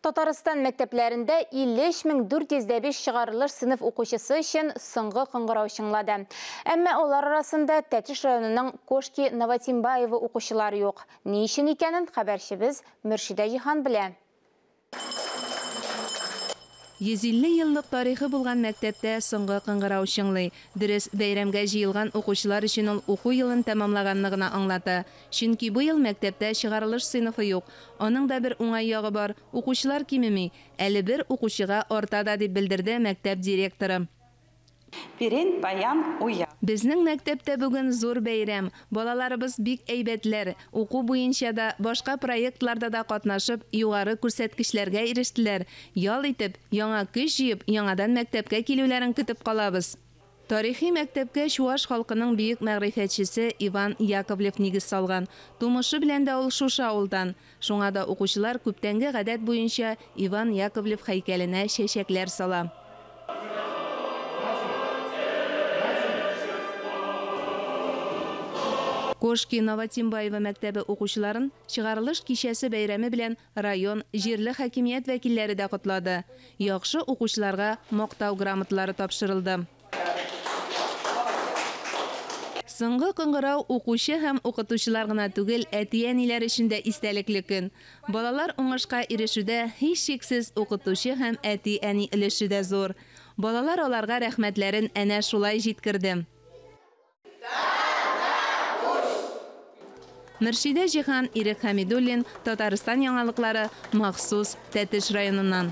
Татарстан мәктәпләрендә 50,405 чыгарылыш сынып укучысы өчен соңгы кыңгырау чыңлады. Әмма олар арасында Тәтеш районының Кошки Новотимбаева укучылары юк. Ни өчен икәнен хәбәрчебез Мөршидә Җиһан белә. 150 еллык тарихы булган мәктәптә соңгы кыңгырау чыңлый. Дөрес, бәйрәмгә җыелган укучылар өчен ул уку елын тәмамлаганлыгын аңлата. Чөнки бу ел мәктәптә чыгарылыш сыйныфы юк. Аның да бер уңай ягы бар. Укучылар кимеми. Әле бер укучыга артада дип белдерде мәктәп директоры. Пирен баян уя. Безнең мәктәптә бүген зур бәйрәм. Балаларыбыз бик әйбәтләр. Уку буенча да, башка проектларда да катнашып, югары күрсәткечләргә ирештеләр. Ял итеп, яңа көч җыеп, яңадан мәктәпкә килүләрен көтеп калабыз. Тарихи мәктәпкә Чуаш халкының бөек мәгърифәтчесе Иван Яковлев нигез салган. Тумышы белән дә ул шушы авылдан. Шуңа да укучылар күптәнге гадәт буенча Иван Яковлев һәйкәленә чәчәкләр сала. Кошки Новотимбаева мәктәбе укучыларын чыгарылыш кичәсе бәйрәме белән район, җирле хакимият вәкилләре дә котлады. Яхшы укучыларга мактау грамоталары тапшырылды. Соңгы кыңгырау укучы һәм укытучылар гына түгел, әти-әниләр өчен дә истәлекле көн. Балалар уңышка ирешүдә һичшиксез укытучы һәм әти-әни өлеше дә зур. Балалар аларга рәхмәтләрен әнә шулай җиткерде. Мөршидә Җиһан, Ирек Хәмидуллин, Татарстан яңалыклары, махсус Тәтеш районыннан.